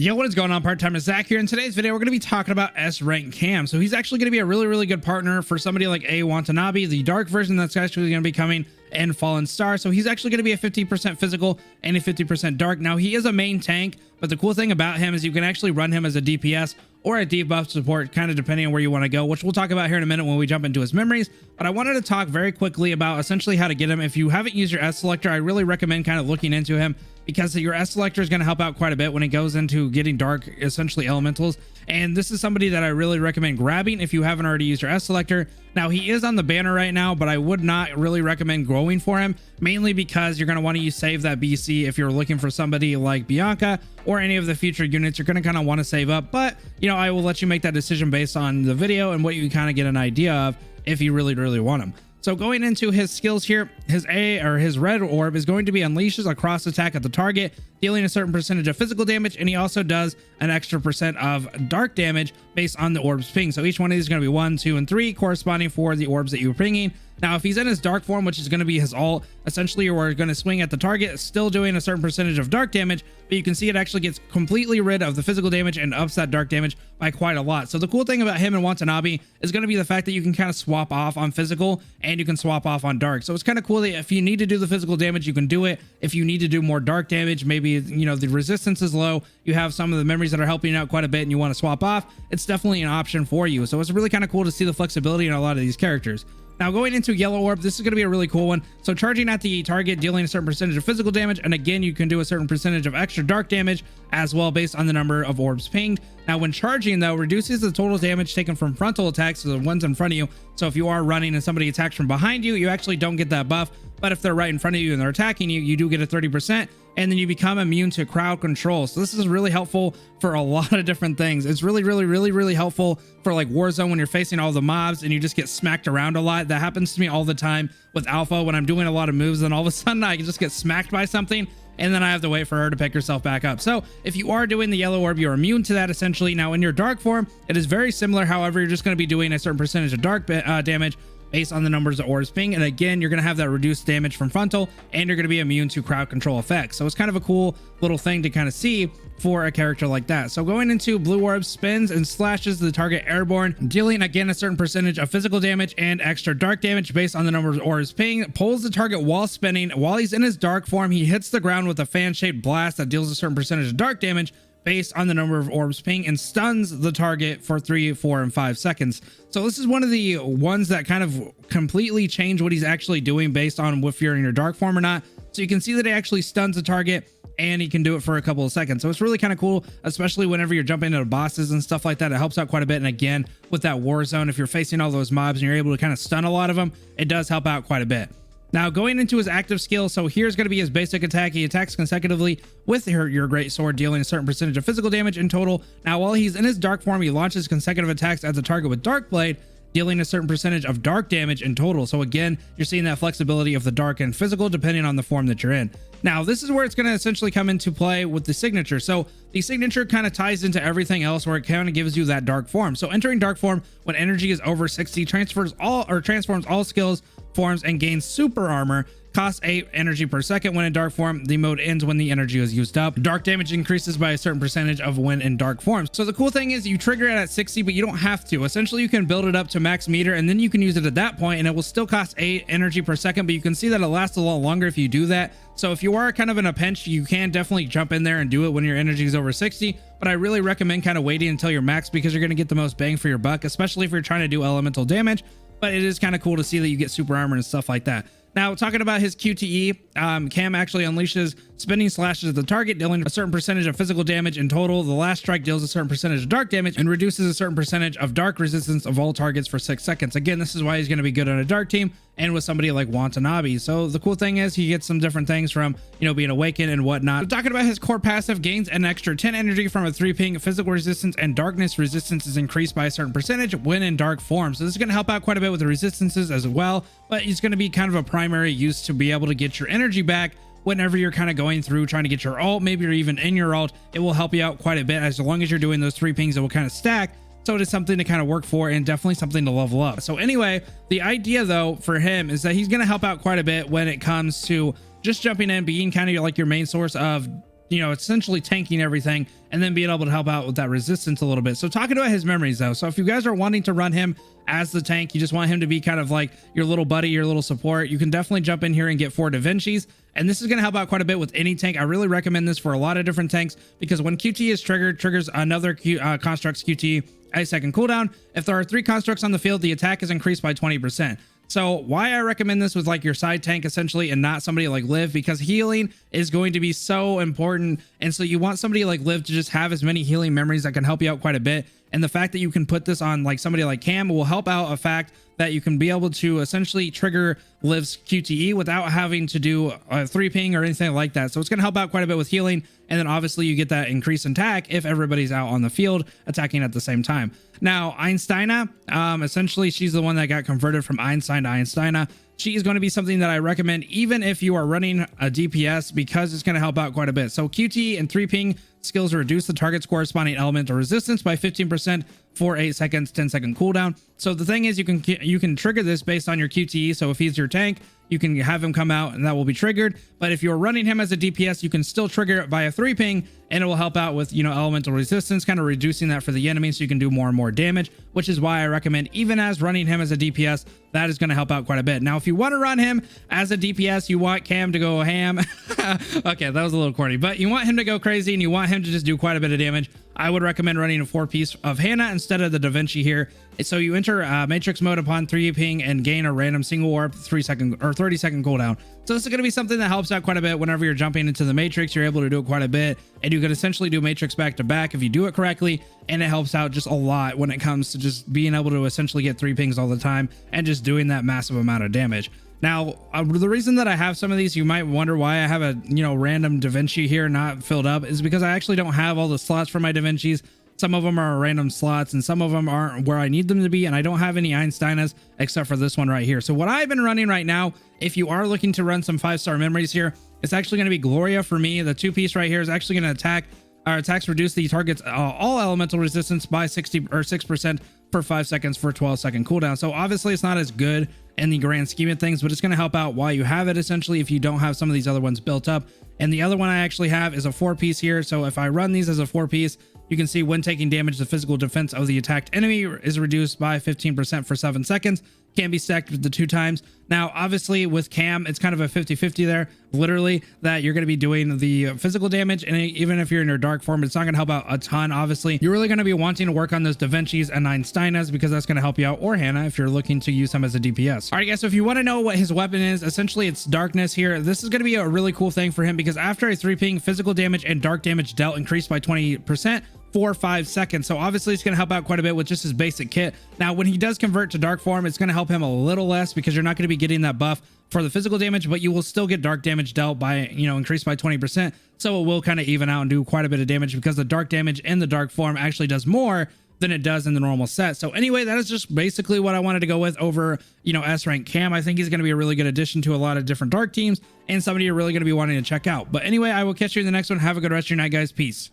Yo, what is going on? PartTimerZack here. In today's video, we're going to be talking about S rank Cam. So he's actually going to be a really good partner for somebody like A Watanabe, the dark version that's actually going to be coming in Fallen Star. So he's actually going to be a 50% physical and a 50% dark. Now he is a main tank, but the cool thing about him is you can actually run him as a DPS or a debuff support, kind of depending on where you want to go, which we'll talk about here in a minute when we jump into his memories. But I wanted to talk very quickly about essentially how to get him. If you haven't used your S selector, I really recommend kind of looking into him, because your S selector is going to help out quite a bit when it goes into getting dark, essentially elementals. And this is somebody that I really recommend grabbing if you haven't already used your S selector. Now he is on the banner right now, but I would not really recommend going for him, mainly because you're going to want to save that BC. If you're looking for somebody like Bianca or any of the future units, you're going to kind of want to save up. But I will let you make that decision based on the video and what you kind of get an idea of if you really want him. So going into his skills here, his his red orb is going to be unleashes a cross attack at the target, dealing a certain percentage of physical damage, and he also does an extra percent of dark damage based on the orb's ping. So each one of these is going to be 1, 2, and 3, corresponding for the orbs that you're pinging. Now, if he's in his dark form, which is going to be his ult, essentially we're going to swing at the target, still doing a certain percentage of dark damage, but you can see it actually gets completely rid of the physical damage and ups that dark damage by quite a lot. So the cool thing about him and Watanabe is going to be the fact that you can kind of swap off on physical and you can swap off on dark. So it's kind of cool that if you need to do the physical damage, you can do it. If you need to do more dark damage, maybe, the resistance is low, you have some of the memories that are helping you out quite a bit and you want to swap off, it's definitely an option for you. So it's really kind of cool to see the flexibility in a lot of these characters. Now going into yellow orb, this is going to be a really cool one. So charging at the target, dealing a certain percentage of physical damage, and again you can do a certain percentage of extra dark damage as well based on the number of orbs pinged. Now when charging though, reduces the total damage taken from frontal attacks, so the ones in front of you. So if you are running and somebody attacks from behind you, you actually don't get that buff, but if they're right in front of you and they're attacking you, you do get a 30%, and then you become immune to crowd control. So this is really helpful for a lot of different things. It's really helpful for like Warzone when you're facing all the mobs and you just get smacked around a lot. That happens to me all the time with Alpha when I'm doing a lot of moves, and all of a sudden I can just get smacked by something, and then I have to wait for her to pick herself back up. So if you are doing the yellow orb, you're immune to that essentially. Now in your dark form, it is very similar. However, you're just going to be doing a certain percentage of dark damage based on the numbers of orbs ping, and again you're going to have that reduced damage from frontal, and you're going to be immune to crowd control effects. So it's kind of a cool little thing to kind of see for a character like that. So going into blue orb, spins and slashes the target airborne, dealing again a certain percentage of physical damage and extra dark damage based on the number of orbs ping. Pulls the target while spinning. While he's in his dark form, he hits the ground with a fan-shaped blast that deals a certain percentage of dark damage based on the number of orbs ping, and stuns the target for 3, 4, and 5 seconds. So this is one of the ones that kind of completely change what he's actually doing based on if you're in your dark form or not. So you can see that he actually stuns the target and he can do it for a couple of seconds. So it's really kind of cool, especially whenever you're jumping into bosses and stuff like that. It helps out quite a bit. And again, with that Warzone, if you're facing all those mobs and you're able to kind of stun a lot of them, it does help out quite a bit. Now going into his active skill, so here's going to be his basic attack. He attacks consecutively with your great sword, dealing a certain percentage of physical damage in total. Now while he's in his dark form, he launches consecutive attacks at the target with dark blade, dealing a certain percentage of dark damage in total. So again, you're seeing that flexibility of the dark and physical depending on the form that you're in. Now this is where it's going to essentially come into play with the signature. So the signature kind of ties into everything else, where it kind of gives you that dark form. So entering dark form when energy is over 60 transforms all skills, forms, and gains super armor. Costs 8 energy per second when in dark form. The mode ends when the energy is used up. Dark damage increases by a certain percentage of when in dark form. So the cool thing is you trigger it at 60, but you don't have to. Essentially you can build it up to max meter, and then you can use it at that point, and it will still cost 8 energy per second, but you can see that it lasts a lot longer if you do that. So if you are kind of in a pinch, you can definitely jump in there and do it when your energy is over 60, but I really recommend kind of waiting until you're max, because you're going to get the most bang for your buck, especially if you're trying to do elemental damage. But it is kind of cool to see that you get super armor and stuff like that. Now, talking about his QTE, Cam actually unleashes spinning slashes at the target, dealing a certain percentage of physical damage in total. The last strike deals a certain percentage of dark damage and reduces a certain percentage of dark resistance of all targets for 6 seconds. Again, this is why he's going to be good on a dark team and with somebody like Watanabe. So the cool thing is he gets some different things from, being awakened and whatnot. So talking about his core passive, gains an extra 10 energy from a 3 ping. Physical resistance and darkness resistance is increased by a certain percentage when in dark form. So this is going to help out quite a bit with the resistances as well, but it's going to be kind of a primary use to be able to get your energy back whenever you're kind of going through trying to get your ult. Maybe you're even in your ult, it will help you out quite a bit. As long as you're doing those 3 pings, it will kind of stack. So it is something to kind of work for, and definitely something to level up. So anyway, the idea though for him is that he's going to help out quite a bit when it comes to just jumping in, being kind of like your main source of you know, essentially tanking everything and then being able to help out with that resistance a little bit. So talking about his memories though, so if you guys are wanting to run him as the tank, you just want him to be kind of like your little buddy, your little support, you can definitely jump in here and get 4 Da Vinci's, and this is going to help out quite a bit with any tank. I really recommend this for a lot of different tanks, because when QT is triggered, triggers another construct's QT 8-second cooldown. If there are 3 constructs on the field, the attack is increased by 20%. So why I recommend this with like your side tank essentially, and not somebody like Liv, because healing is going to be so important. And so you want somebody like Liv to just have as many healing memories that can help you out quite a bit. And the fact that you can put this on like somebody like Cam will help out a fact that you can be able to essentially trigger Liv's QTE without having to do a 3 ping or anything like that. So it's going to help out quite a bit with healing. And then obviously you get that increase in attack if everybody's out on the field attacking at the same time. Now, Einsteina, essentially she's the one that got converted from Einstein to Einsteina. She is going to be something that I recommend even if you are running a DPS, because it's going to help out quite a bit. So QT and 3 ping skills reduce the target's corresponding element or resistance by 15% for 8 seconds, 10-second cooldown. So the thing is, you can trigger this based on your QTE. So if he's your tank, you can have him come out and that will be triggered. But if you're running him as a DPS, you can still trigger it by a 3 ping, and it will help out with, you know, elemental resistance, kind of reducing that for the enemy, so you can do more and more damage, which is why I recommend even as running him as a DPS, that is going to help out quite a bit. Now, if you want to run him as a DPS, you want Cam to go ham. Okay, that was a little corny, but you want him to go crazy and you want him to just do quite a bit of damage. I would recommend running a 4-piece of Hannah instead of the Da Vinci here. So you enter matrix mode upon 3 ping and gain a random single warp 30-second cooldown. So this is going to be something that helps out quite a bit whenever you're jumping into the matrix. You're able to do it quite a bit, and you can essentially do matrix back to back if you do it correctly, and it helps out just a lot when it comes to just being able to essentially get 3 pings all the time and just doing that massive amount of damage. Now, the reason that I have some of these, you might wonder why I have a, you know, random Da Vinci here not filled up, is because I actually don't have all the slots for my Da Vinci's. Some of them are random slots and some of them aren't where I need them to be, and I don't have any Einsteinas except for this one right here. So what I've been running right now, if you are looking to run some 5-star memories here, it's actually going to be Gloria for me. The 2-piece right here is actually going to attack. Our attacks reduce the target's all elemental resistance by 6% for 5 seconds for 12-second cooldown. So obviously it's not as good in the grand scheme of things, but it's going to help out while you have it, essentially, if you don't have some of these other ones built up. And the other one I actually have is a 4-piece here. So if I run these as a 4-piece, you can see when taking damage, the physical defense of the attacked enemy is reduced by 15% for 7 seconds. Can be stacked with the 2 times. Now, obviously with Cam, it's kind of a 50-50 there, literally, that you're going to be doing the physical damage. And even if you're in your dark form, it's not going to help out a ton. Obviously, you're really going to be wanting to work on those Da Vinci's and Einsteinas, because that's going to help you out, or Hannah if you're looking to use them as a DPS. All right, guys, so if you want to know what his weapon is, essentially it's darkness here. This is going to be a really cool thing for him, because after a 3 ping, physical damage and dark damage dealt increased by 20% for 5 seconds. So obviously it's going to help out quite a bit with just his basic kit. Now, when he does convert to dark form, it's going to help him a little less, because you're not going to be getting that buff for the physical damage, but you will still get dark damage dealt by, you know, increased by 20%. So it will kind of even out and do quite a bit of damage, because the dark damage in the dark form actually does more than it does in the normal set. So anyway, that is just basically what I wanted to go with over, you know, S rank Cam. I think he's going to be a really good addition to a lot of different dark teams, and somebody you're really going to be wanting to check out. But anyway, I will catch you in the next one. Have a good rest of your night, guys. Peace.